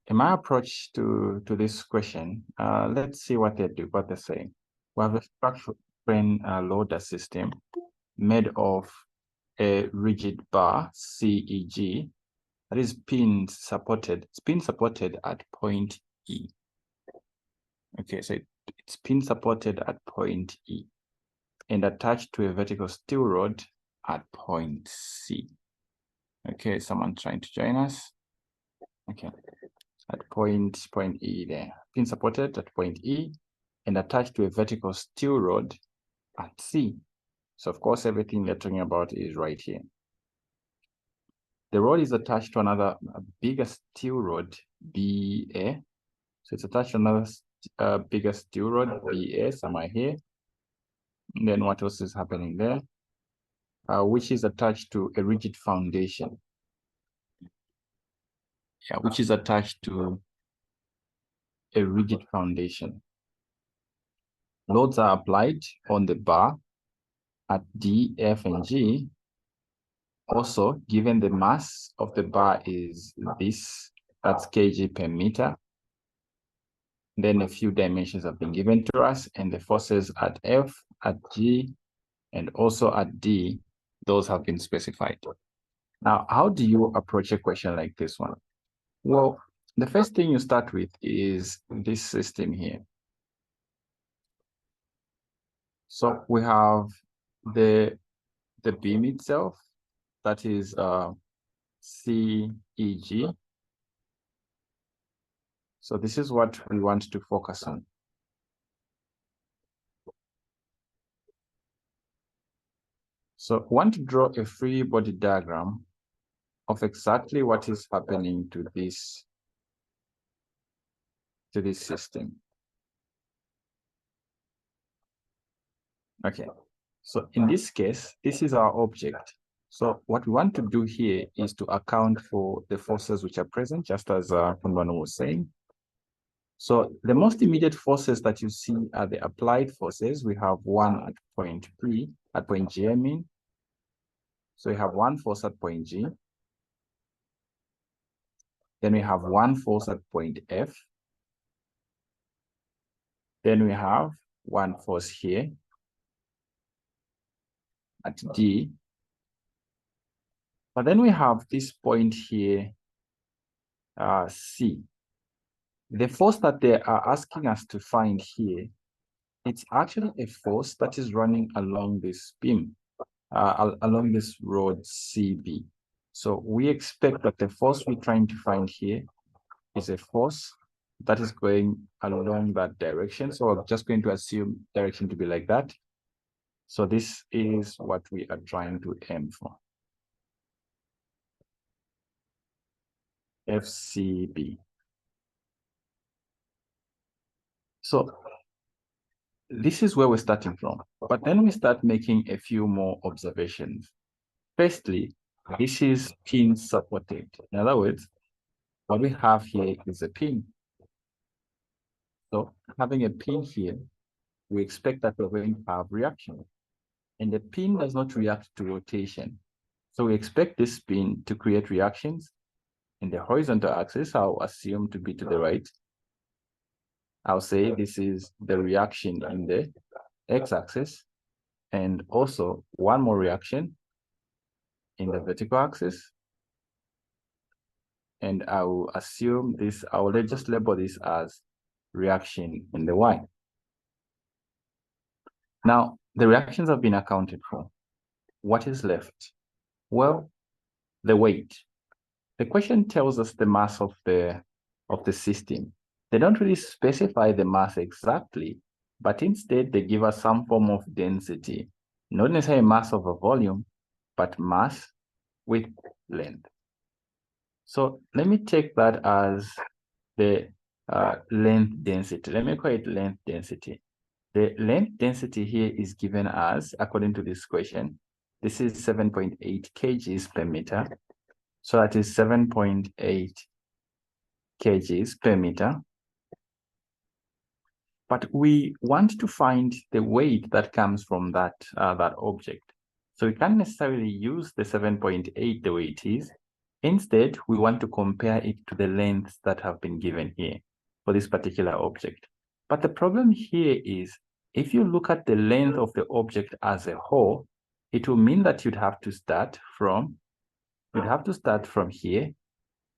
in my approach to this question, let's see what they're saying. We have a structural strain loader system made of a rigid bar CEG that is pin supported. It's pin supported at point E. Okay, so it's pin supported at point E and attached to a vertical steel rod at point C. Okay, someone trying to join us. Okay, at point E there, pin supported at point E and attached to a vertical steel rod at C. So of course, everything they're talking about is right here. The rod is attached to another bigger steel rod, BA. So it's attached to another bigger steel rod, BA, somewhere here. And then what else is happening there? Which is attached to a rigid foundation. Yeah, which is attached to a rigid foundation. Loads are applied on the bar at D, F, and G. Also, given the mass of the bar is this, that's kg per meter. Then a few dimensions have been given to us, and the forces at F, at G, and also at D, those have been specified. Now, how do you approach a question like this one? Well, the first thing you start with is this system here. So we have the beam itself, that is CEG. So this is what we want to focus on. So I want to draw a free body diagram of exactly what is happening to this system. Okay, so in this case, this is our object. So what we want to do here is to account for the forces which are present, just as Kunwano was saying. So the most immediate forces that you see are the applied forces. We have one at point P, at point G, I mean. So we have one force at point G. Then we have one force at point F. Then we have one force here at D. But then we have this point here, C. The force that they are asking us to find here, it's actually a force that is running along this beam, along this rod CB. So we expect that the force we're trying to find here is a force that is going along that direction. So I'm just going to assume direction to be like that. So this is what we are trying to aim for. FCB. So this is where we're starting from, but then we start making a few more observations. Firstly, this is pin supported. In other words, what we have here is a pin. So having a pin here, we expect that we're going to have reaction. And the pin does not react to rotation. So we expect this pin to create reactions in the horizontal axis. I'll assume to be to the right. I'll say this is the reaction in the x-axis, and also one more reaction in the vertical axis. And I will assume this, I will just label this as reaction in the y. Now, the reactions have been accounted for. What is left? Well, the weight. The question tells us the mass of the system. They don't really specify the mass exactly, but instead they give us some form of density, not necessarily mass of a volume, but mass with length. So let me take that as the length density. Let me call it length density. The length density here is given as, according to this question, this is 7.8 kgs per meter. So that is 7.8 kgs per meter. But we want to find the weight that comes from that, that object. So we can't necessarily use the 7.8 the way it is. Instead, we want to compare it to the lengths that have been given here for this particular object. But the problem here is, if you look at the length of the object as a whole, it will mean that you'd have to start from here,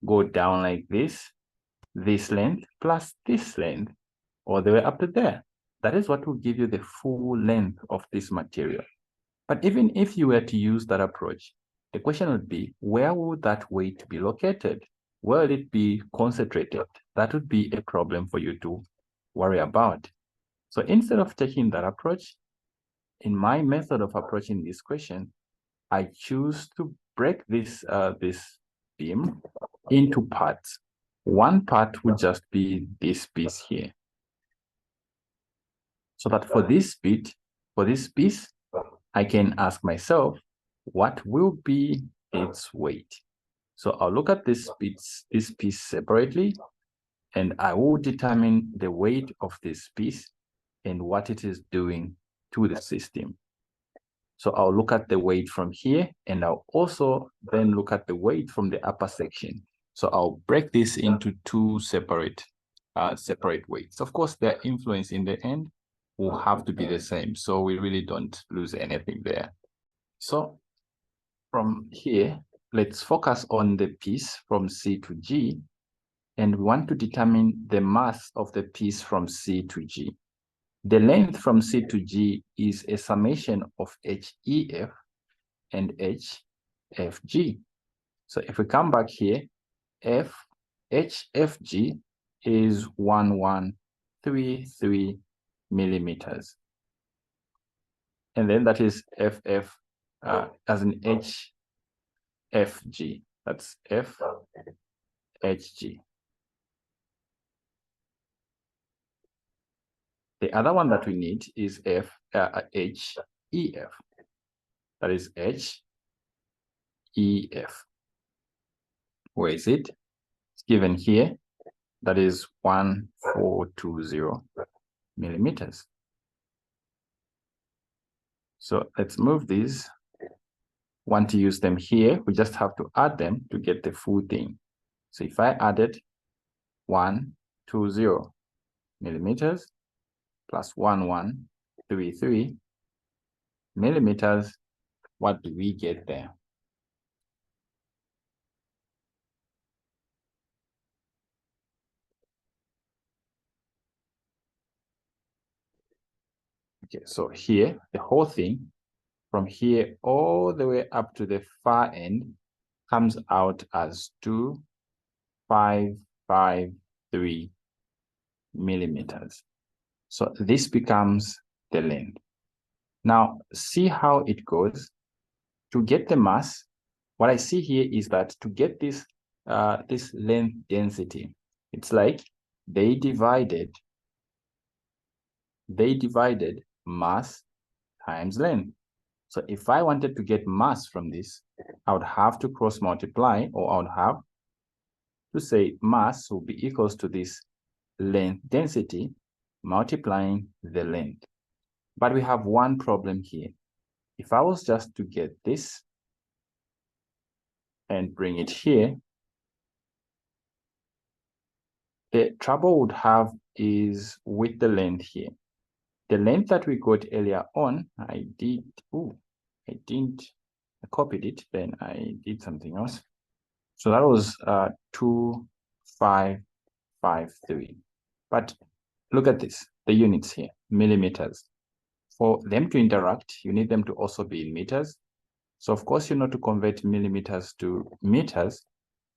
go down like this length plus this length, all the way up to there. That is what will give you the full length of this material. But even if you were to use that approach, the question would be, where would that weight be located? Where would it be concentrated? That would be a problem for you to worry about. So instead of taking that approach, in my method of approaching this question, I choose to break this beam into parts. One part would just be this piece here. So that for this piece, I can ask myself, what will be its weight? So I'll look at this piece separately, and I will determine the weight of this piece and what it is doing to the system. So I'll look at the weight from here, and I'll also then look at the weight from the upper section. So I'll break this into two separate weights. Of course, their influence in the end will have to be the same, so we really don't lose anything there. So from here, let's focus on the piece from C to G, and we want to determine the mass of the piece from C to G. The length from C to G is a summation of HEF and HFG. So if we come back here, HFG is 1133 millimeters. And then that is FF as an HFG. That's FHG. The other one that we need is HEF. That is HEF. Where is it? It's given here. That is 1420 millimeters. So let's move these. Want to use them here, we just have to add them to get the full thing. So if I added 120 millimeters plus 1133 millimeters, what do we get there? Okay, so here, the whole thing, from here all the way up to the far end, comes out as 2553 millimeters. So this becomes the length. Now, see how it goes. To get the mass, what I see here is that to get this, this length density, it's like they divided mass times length. So if I wanted to get mass from this, I would have to cross multiply, or I would have to say mass will be equals to this length density multiplying the length. But we have one problem here. If I was just to get this and bring it here, the trouble would have is with the length here. The length that we got earlier on, I copied it, then I did something else. So that was 2553. But look at this, the units here, millimeters. For them to interact, you need them to also be in meters. So of course, to convert millimeters to meters,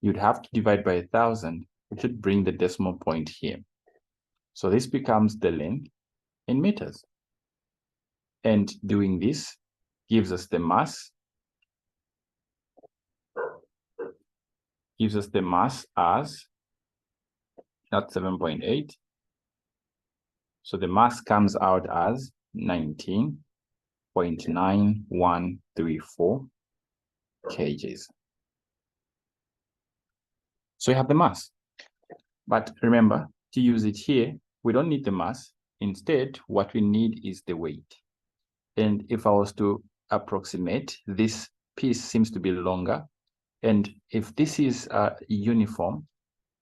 you'd have to divide by 1,000, which would bring the decimal point here. So this becomes the length in meters. And doing this gives us the mass. Gives us the mass as not 7.8. So the mass comes out as 19.9134 kgs. So you have the mass. But remember, to use it here, we don't need the mass. Instead, what we need is the weight. And if I was to approximate, this piece seems to be longer, And if this is uniform,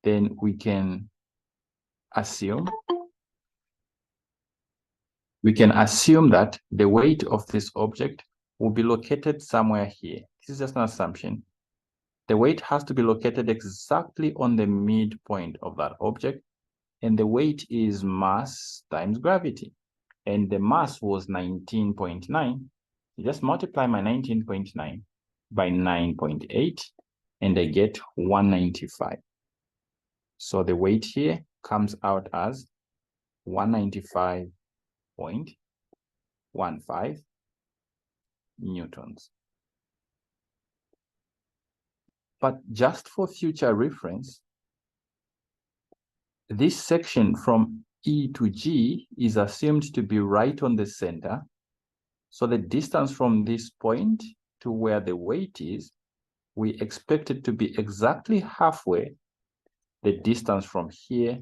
then we can assume that the weight of this object will be located somewhere here. This is just an assumption. The weight has to be located exactly on the midpoint of that object, and the weight is mass times gravity. And the mass was 19.9. You just multiply my 19.9 by 9.8, and I get 195. So the weight here comes out as 195.15 newtons. But just for future reference, this section from E to G is assumed to be right on the center. So the distance from this point to where the weight is, we expect it to be exactly halfway the distance from here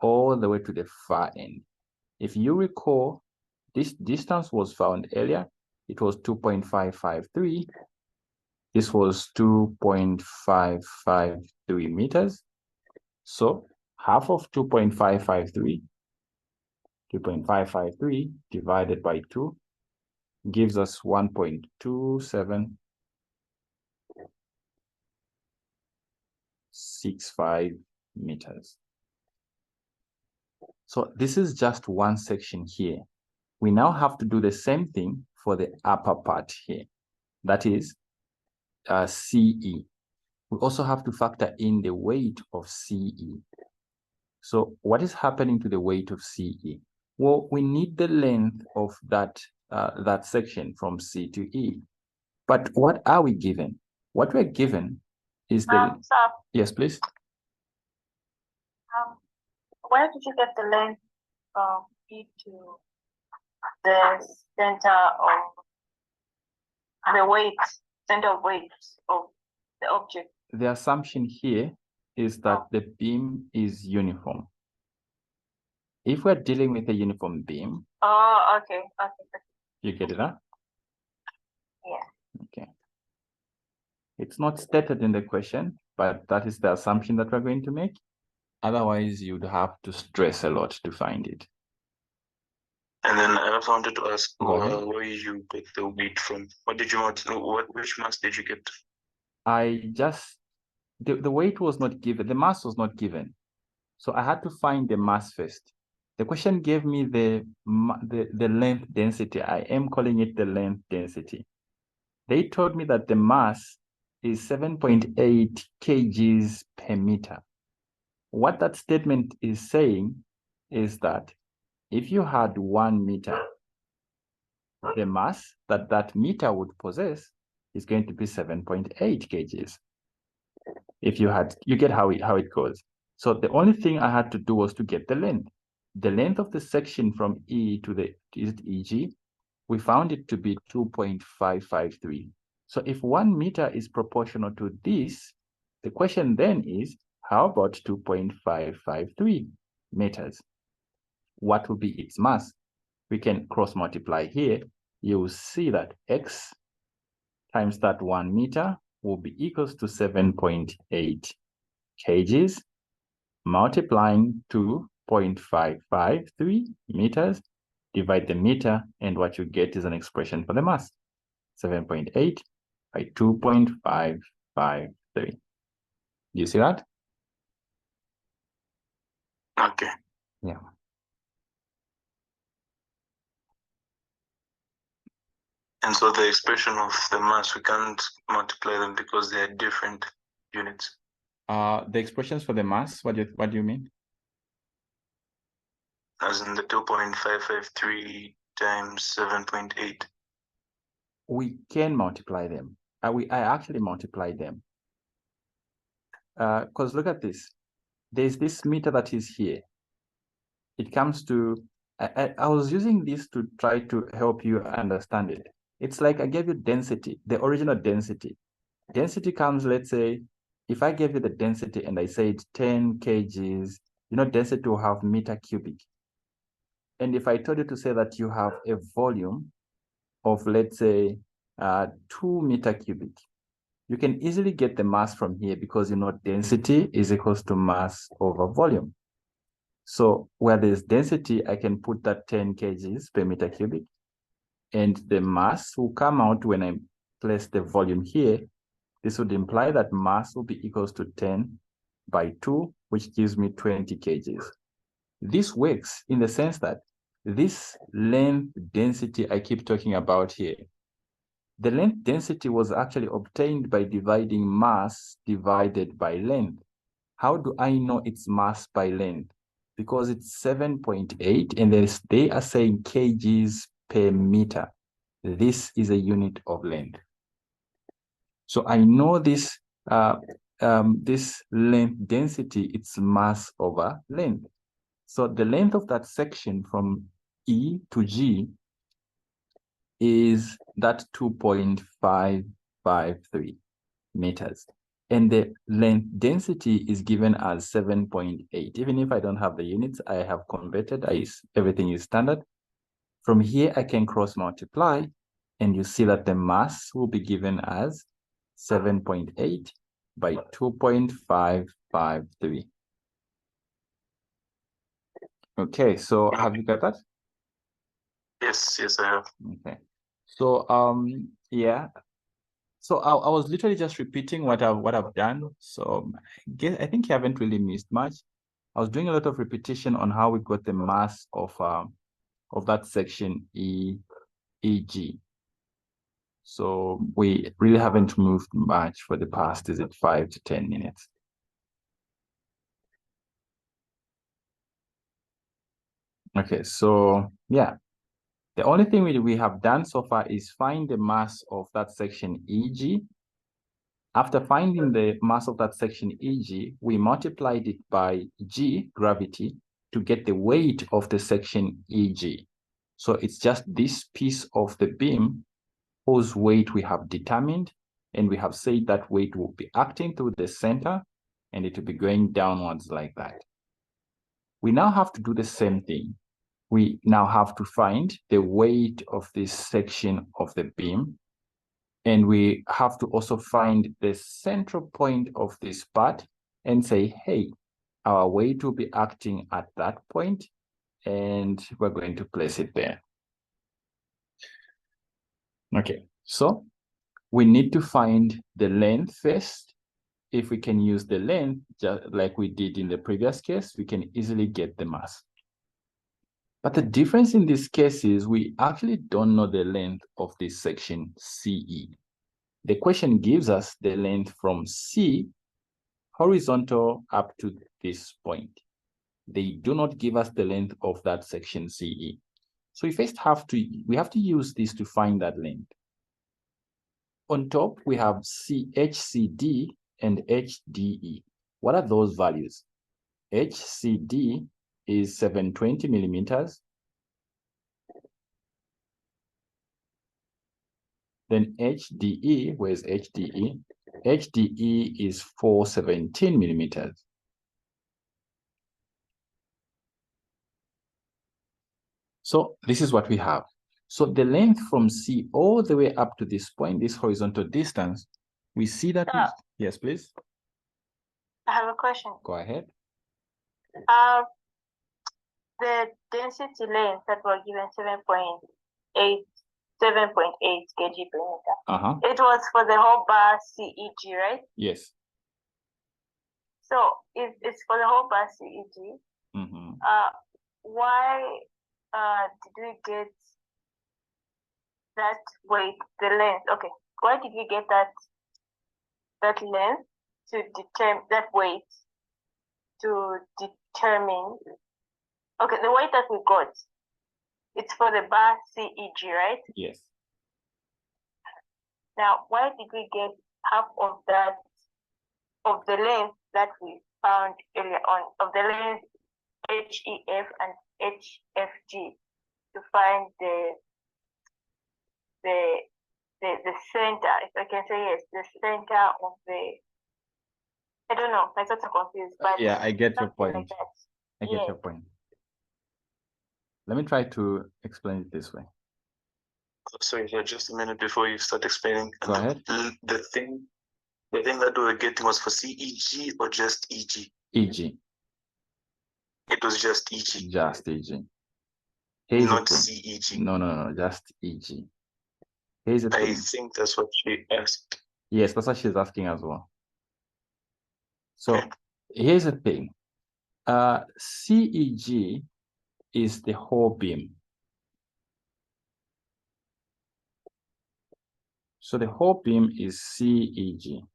all the way to the far end. If you recall, this distance was found earlier. It was 2.553. This was 2.553 meters. So half of 2.553 divided by 2 gives us 1.2765 meters. So this is just one section here. We now have to do the same thing for the upper part here. That is CE. We also have to factor in the weight of CE. So what is happening to the weight of CE? Well, we need the length of that section from C to E. But what are we given? What we're given is the... Sir, yes, please. Where did you get the length from E to the center of the weight, center of weight of the object? The assumption here is that the beam is uniform. If we're dealing with a uniform beam... Oh, okay. You get it, huh? Yeah. Okay. It's not stated in the question, but that is the assumption that we're going to make. Otherwise, you'd have to stress a lot to find it. And then I also wanted to ask where you get the weight from. What did you want? Which mass did you get? The weight was not given. The mass was not given. So I had to find the mass first. The question gave me the length density. I am calling it the length density. They told me that the mass is 7.8 kgs per meter. What that statement is saying is that if you had 1 meter, the mass that meter would possess is going to be 7.8 kgs. If you get how it goes. So the only thing I had to do was to get the length. The length of the section from E to the EG, we found it to be 2.553. So if 1 meter is proportional to this, the question then is, how about 2.553 meters? What will be its mass? We can cross multiply here. You'll see that X times that 1 meter will be equals to 7.8 kgs, multiplying to 0.553 meters, divide the meter, and what you get is an expression for the mass. 7.8 by 2.553. You see that? Okay. Yeah. And so the expression of the mass, we can't multiply them because they are different units. The expressions for the mass, what do you mean? As in the 2.553 times 7.8. We can multiply them. I actually multiplied them. Because look at this. There's this meter that is here. It comes to, I was using this to try to help you understand it. It's like I gave you density, the original density. Density comes, let's say, if I gave you the density and I said 10 kgs, density will have meter cubic. And if I told you to say that you have a volume of, let's say, 2 meter cubic, You can easily get the mass from here because you know density is equals to mass over volume. So where there's density, I can put that 10 kgs per meter cubic, and the mass will come out when I place the volume here. This would imply that mass will be equals to 10 by 2, which gives me 20 kgs. This works in the sense that this length density I keep talking about here, the length density was actually obtained by dividing mass divided by length. How do I know it's mass by length? Because it's 7.8 and they are saying kgs per meter. This is a unit of length. So I know this this length density, it's mass over length. So the length of that section from E to G is that 2.553 meters. And the length density is given as 7.8. Even if I don't have the units, I have converted, everything is standard. From here, I can cross multiply, and you see that the mass will be given as 7.8 by 2.553. Okay, so have you got that? Yes, I have. Okay. So yeah. So I was literally just repeating what I've done. So I think you haven't really missed much. I was doing a lot of repetition on how we got the mass of that section EG. So we really haven't moved much for the past, 5 to 10 minutes. Okay, so yeah. The only thing we have done so far is find the mass of that section EG. After finding the mass of that section EG, we multiplied it by G, gravity, to get the weight of the section EG. So it's just this piece of the beam whose weight we have determined, and we have said that weight will be acting through the center, and it will be going downwards like that. We now have to do the same thing. We now have to find the weight of this section of the beam, and we have to also find the central point of this part and say, hey, our weight will be acting at that point, and we're going to place it there. Okay, so we need to find the length first. If we can use the length, just like we did in the previous case, we can easily get the mass. But the difference in this case is we actually don't know the length of this section CE. The question gives us the length from C horizontal up to this point. They do not give us the length of that section CE. So we first have to use this to find that length. On top, we have HCD and HDE. What are those values? HCD is 720 millimeters. Then HDE, where's HDE? HDE is 417 millimeters. So this is what we have. So the length from C all the way up to this point, this horizontal distance, we see that. Yes, please. I have a question. Go ahead. The density length that was given 7.8 kg per meter. It was for the whole bar CEG, right? Yes. So if it's for the whole bar CEG, why did we get that weight, the length? Okay, why did we get that length to determine that weight to determine? Okay, the weight that we got, it's for the bar CEG, right? Yes. Now, why did we get half of that, of the length that we found earlier on, of the length HEF and HFG, to find the center, if I can say yes, the center of the, I don't know, my thoughts are confused, but yeah, I get your point. Like I get your point. Let me try to explain it this way. Sorry, just a minute before you start explaining. Go ahead. The thing The thing that we were getting was for CEG or just EG? EG. It was just EG. Just EG. Here's not the thing. CEG. No, just EG. Here's the I thing. think that's what she asked. Yes, that's what she's asking as well. So Okay. here's the thing. CEG is the whole beam. So the whole beam is CEG.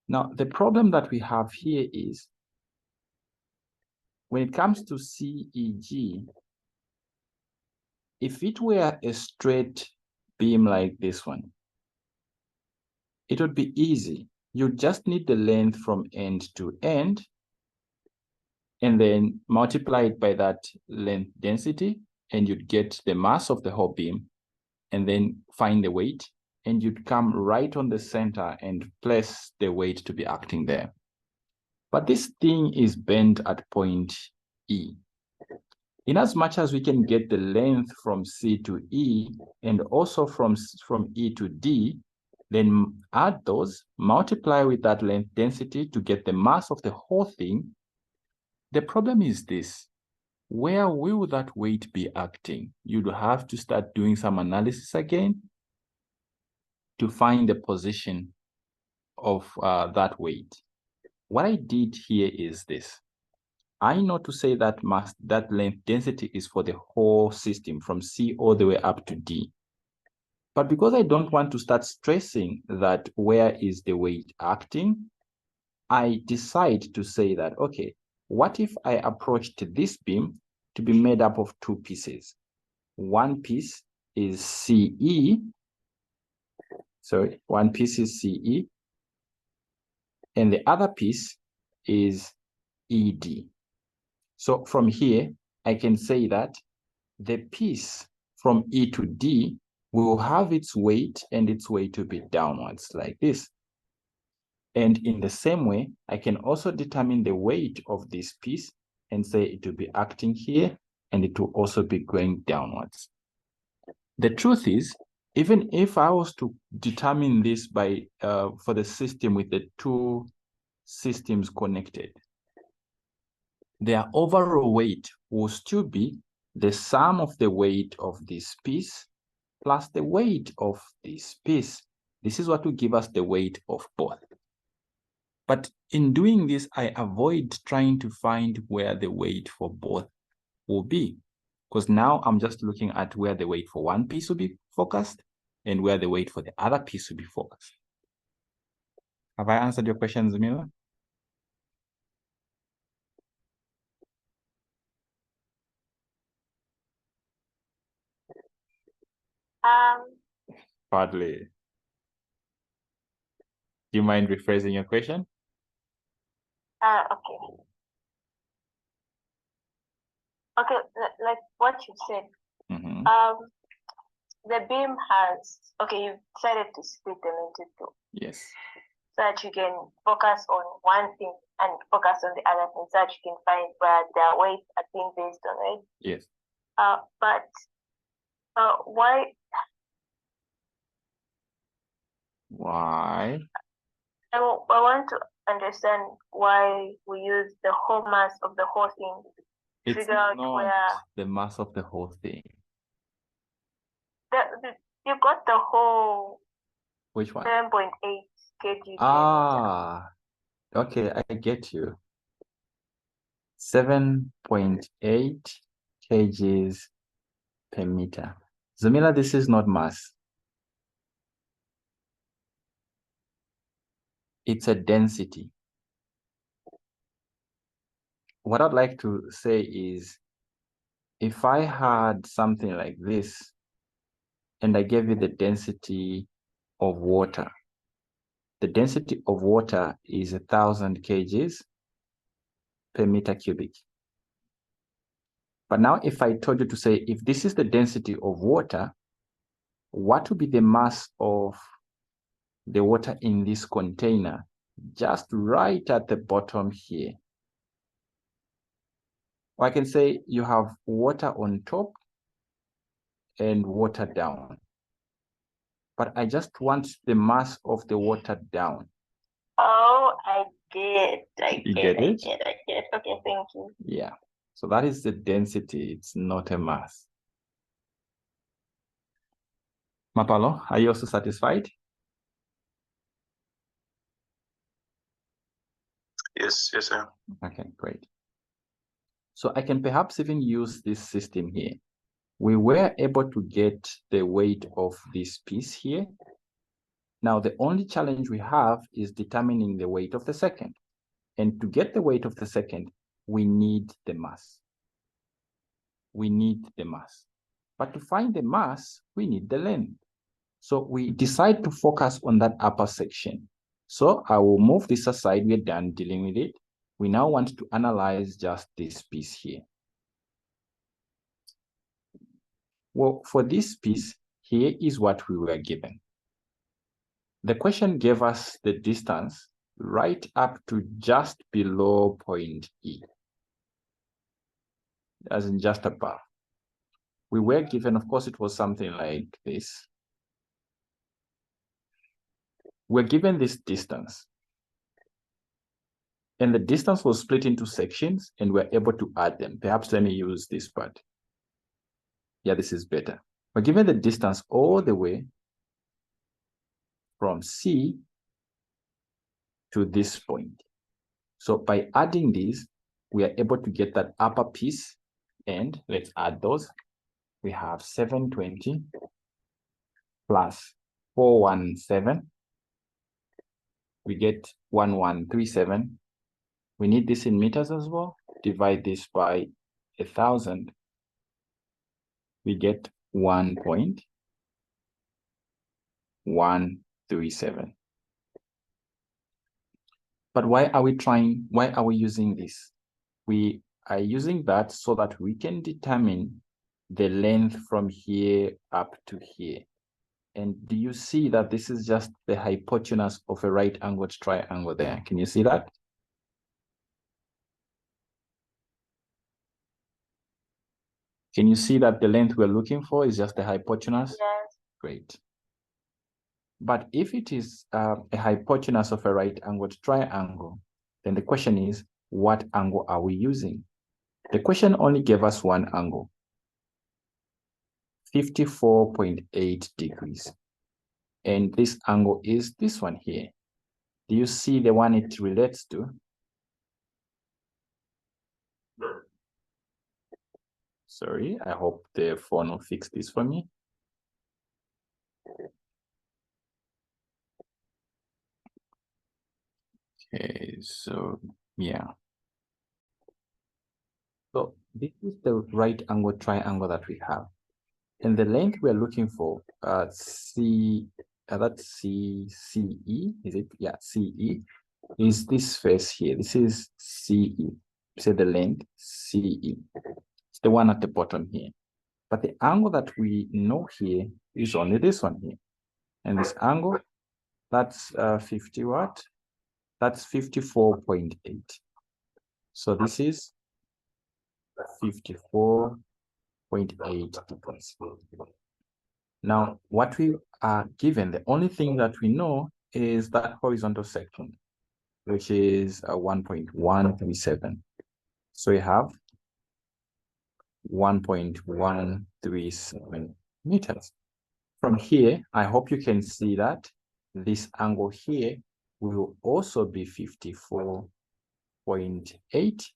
Now, the problem that we have here is when it comes to CEG, if it were a straight beam like this one, it would be easy. You just need the length from end to end and then multiply it by that length density, and you'd get the mass of the whole beam, and then find the weight, and you'd come right on the center and place the weight to be acting there. But this thing is bent at point E. In as much as we can get the length from C to E and also from E to D, then add those, multiply with that length density to get the mass of the whole thing. The problem is this: where will that weight be acting? You'd have to start doing some analysis again to find the position of that weight. What I did here is this. I know to say that that length density is for the whole system from C all the way up to D. But because I don't want to start stressing that where is the weight acting, I decide to say that, okay, what if I approached this beam to be made up of two pieces? One piece is CE. Sorry, one piece is CE. And the other piece is ED. So from here, I can say that the piece from E to D will have its weight, and its weight will be downwards like this. And in the same way, I can also determine the weight of this piece and say it will be acting here, and it will also be going downwards. The truth is, even if I was to determine this by for the system with the two systems connected, their overall weight will still be the sum of the weight of this piece plus the weight of this piece. This is what will give us the weight of both. But in doing this, I avoid trying to find where the weight for both will be, because now I'm just looking at where the weight for one piece will be focused and where the weight for the other piece will be focused. Have I answered your question, Zamila? Partly. Do you mind rephrasing your question? Okay. Okay, like what you said. Mm-hmm. The beam has, okay, you've decided to split them into two. Yes. So that you can focus on one thing and focus on the other thing, so that you can find where their weights are being based on, right? Yes. But why? Why? I want to understand why we use the whole mass of the whole thing to It's figure out not where the mass of the whole thing. you got the whole Which one? 7.8 kg. Ah, okay, I get you. 7.8 kgs per meter. Zamila, this is not mass. It's a density. What I'd like to say is, if I had something like this, and I gave you the density of water, the density of water is 1,000 kgs per meter cubic. But now if I told you to say, if this is the density of water, what would be the mass of the water in this container, just right at the bottom here? Or I can say you have water on top and water down. but I just want the mass of the water down. Oh, I did. You get it? I did. Okay, thank you. Yeah. So that is the density. It's not a mass. Mapalo, are you also satisfied? Yes, yes, sir. Okay, great. So I can perhaps even use this system here. We were able to get the weight of this piece here. Now, the only challenge we have is determining the weight of the second. And to get the weight of the second, we need the mass. We need the mass. But to find the mass, we need the length. So we decide to focus on that upper section. So I will move this aside. We're done dealing with it. We now want to analyze just this piece here. Well, for this piece, here is what we were given. The question gave us the distance right up to just below point E, as in just above. We were given, of course, it was something like this. We're given this distance. And the distance was split into sections, and we're able to add them. Perhaps let me use this part. Yeah, this is better. We're given the distance all the way from C to this point. So by adding these, we are able to get that upper piece, and let's add those. We have 720 plus 417. We get 1137. We need this in meters as well. Divide this by 1,000. We get 1.137. But why are we using this? We are using that so that we can determine the length from here up to here. And do you see that this is just the hypotenuse of a right-angled triangle there? Can you see that? Can you see that the length we're looking for is just the hypotenuse? Yes. Great. But if it is a hypotenuse of a right-angled triangle, then the question is, what angle are we using? The question only gave us one angle, 54.8 degrees. And this angle is this one here. Do you see the one it relates to? Sorry, I hope the phone will fix this for me. Okay, so yeah. So this is the right angle triangle that we have. And the length we're looking for, that's CE, is it? Yeah, CE is this face here. This is CE. Say the length CE. It's the one at the bottom here. But the angle that we know here is only this one here. And this angle, that's 50 what? That's 54.8. So this is 54.8 degrees. Now, what we are given, the only thing that we know is that horizontal section, which is 1.137. So we have 1.137 meters. From here, I hope you can see that this angle here will also be 54.8,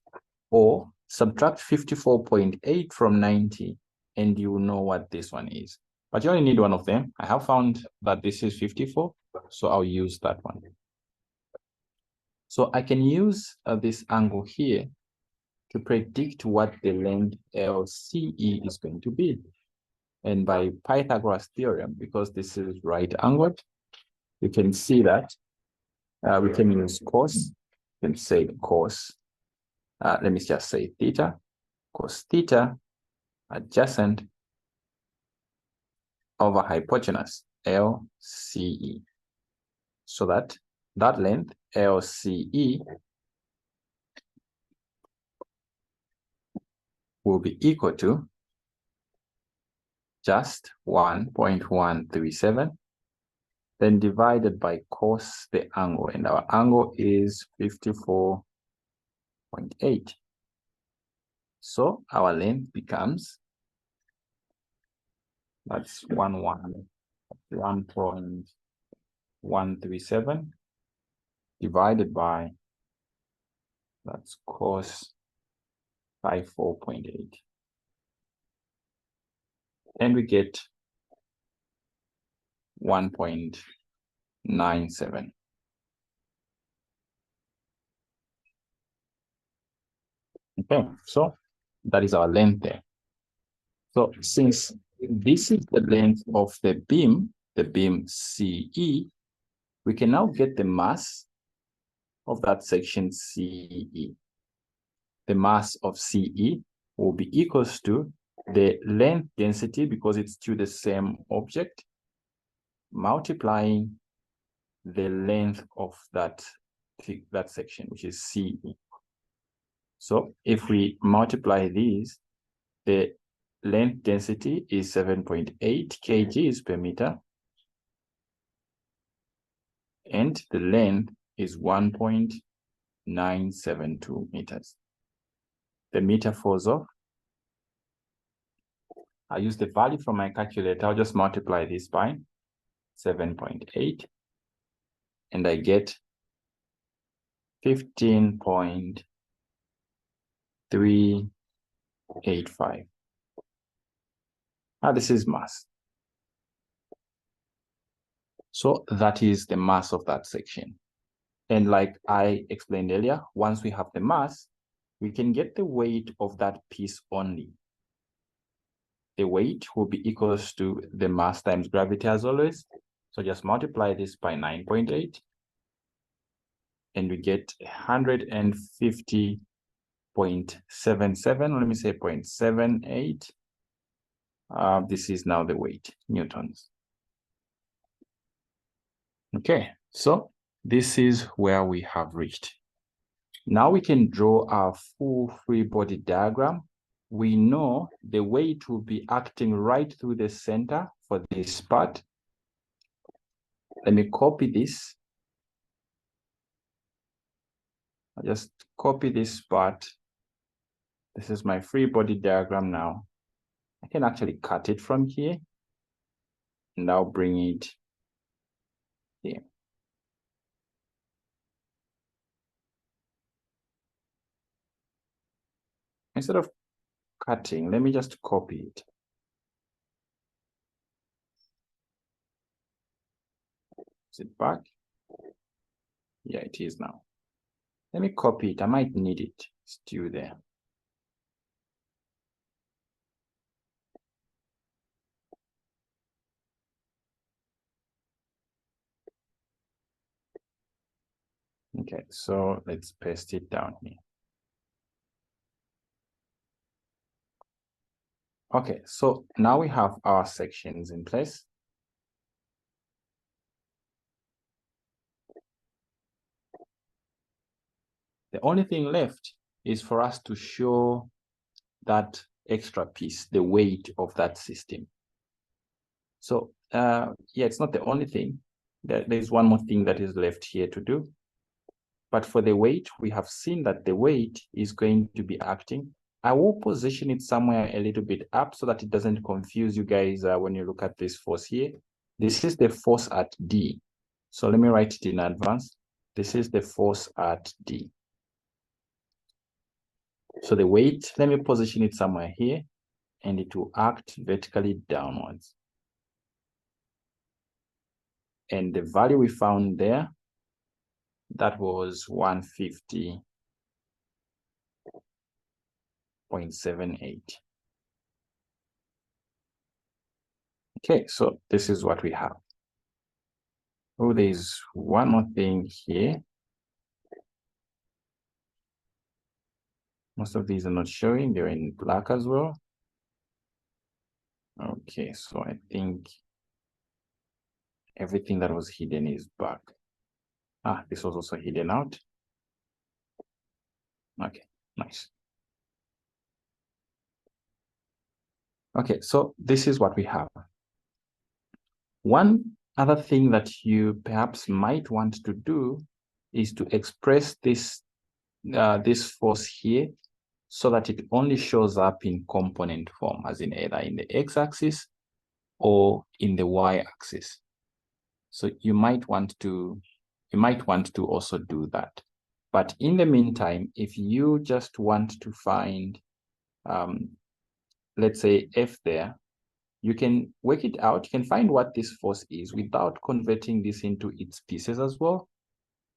or subtract 54.8 from 90, and you will know what this one is. But you only need one of them. I have found that this is 54, so I'll use that one. So I can use this angle here to predict what the length LCE is going to be. And by Pythagoras theorem, because this is right angled, you can see that we can use cos. You can say cos. Let me just say theta. Cos theta adjacent over hypotenuse LCE. So that length LCE will be equal to just 1.137 then divided by cos the angle, and our angle is 54.8. So our length becomes, that's 1.137 divided by, that's cos 54.8. And we get 1.97. Okay, so that is our length there. So since this is the length of the beam CE, we can now get the mass of that section CE. The mass of CE will be equals to the length density, because it's to the same object, multiplying the length of that section, which is CE. So if we multiply these, the length density is 7.8 kgs per meter, and the length is 1.972 meters. The meter falls off. I use the value from my calculator. I'll just multiply this by 7.8, and I get 15.385. Now this is mass. So that is the mass of that section. And like I explained earlier, once we have the mass, we can get the weight of that piece only. The weight will be equals to the mass times gravity as always. So just multiply this by 9.8, and we get 150.77, let me say 0.78. This is now the weight, newtons. Okay, so this is where we have reached. Now we can draw our full free body diagram. We know the weight will be acting right through the center for this part. Let me copy this. I'll just copy this part. This is my free body diagram now. I can actually cut it from here, and I'll bring it here. Instead of cutting, let me just copy it. Is it back? Yeah, it is now. Let me copy it. I might need it. It's still there. Okay, so let's paste it down here. Okay, so now we have our sections in place. The only thing left is for us to show that extra piece, the weight of that system. So yeah, it's not the only thing. There's one more thing that is left here to do. But for the weight, we have seen that the weight is going to be acting. I will position it somewhere a little bit up so that it doesn't confuse you guys when you look at this force here. This is the force at D. So let me write it in advance. This is the force at D. So the weight, let me position it somewhere here, and it will act vertically downwards. And the value we found there, that was 150.78. Okay, so this is what we have. Oh, there's one more thing here. Most of these are not showing, they're in black as well. Okay, so I think everything that was hidden is back. Ah, this was also hidden out. Okay, nice. Okay, so this is what we have. One other thing that you perhaps might want to do is to express this force here so that it only shows up in component form, as in either in the x-axis or in the y-axis. So you might want to also do that. But in the meantime, if you just want to find, let's say F there, you can work it out. You can find what this force is without converting this into its pieces as well.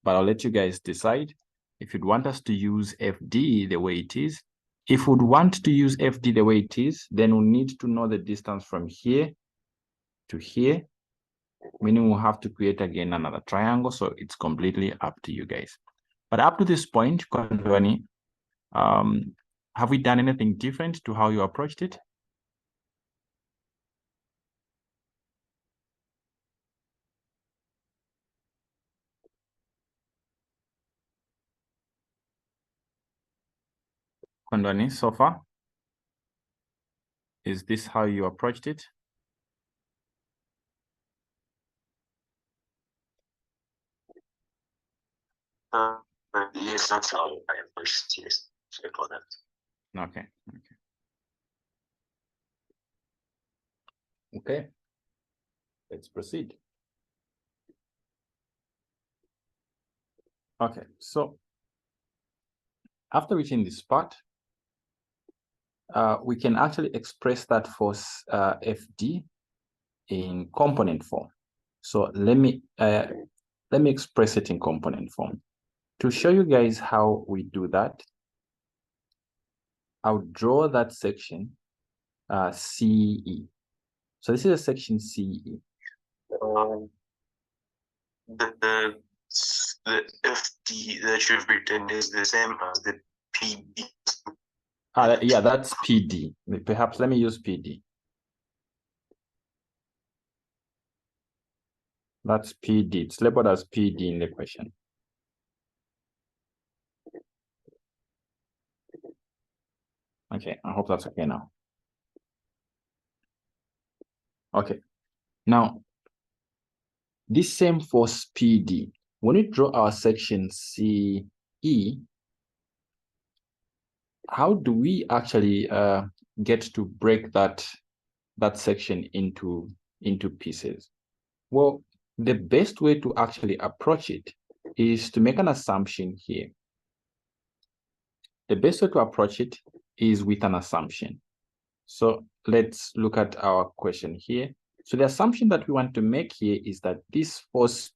But I'll let you guys decide if you'd want us to use FD the way it is. If we'd want to use FD the way it is, then we'll need to know the distance from here to here, meaning we'll have to create again another triangle. So it's completely up to you guys. But up to this point, Kondwani, have we done anything different to how you approached it? Kondwani, so far? Is this how you approached it? Yes, that's how I approached it. Yes, sorry for that. Okay. Okay. Let's proceed. Okay, so after reaching this part, we can actually express that force FD in component form. So let me express it in component form. To show you guys how we do that, I'll draw that section CE. So this is a section CE. The FD that you've written is the same as the PD. Yeah, that's PD. Perhaps let me use PD. That's PD. It's labeled as PD in the question. Okay, I hope that's okay now. Okay, now this same force PD, when we draw our section CE, how do we actually get to break that section into pieces? Well, the best way to actually approach it is to make an assumption here. The best way to approach it is with an assumption. So let's look at our question here. So the assumption that we want to make here is that this force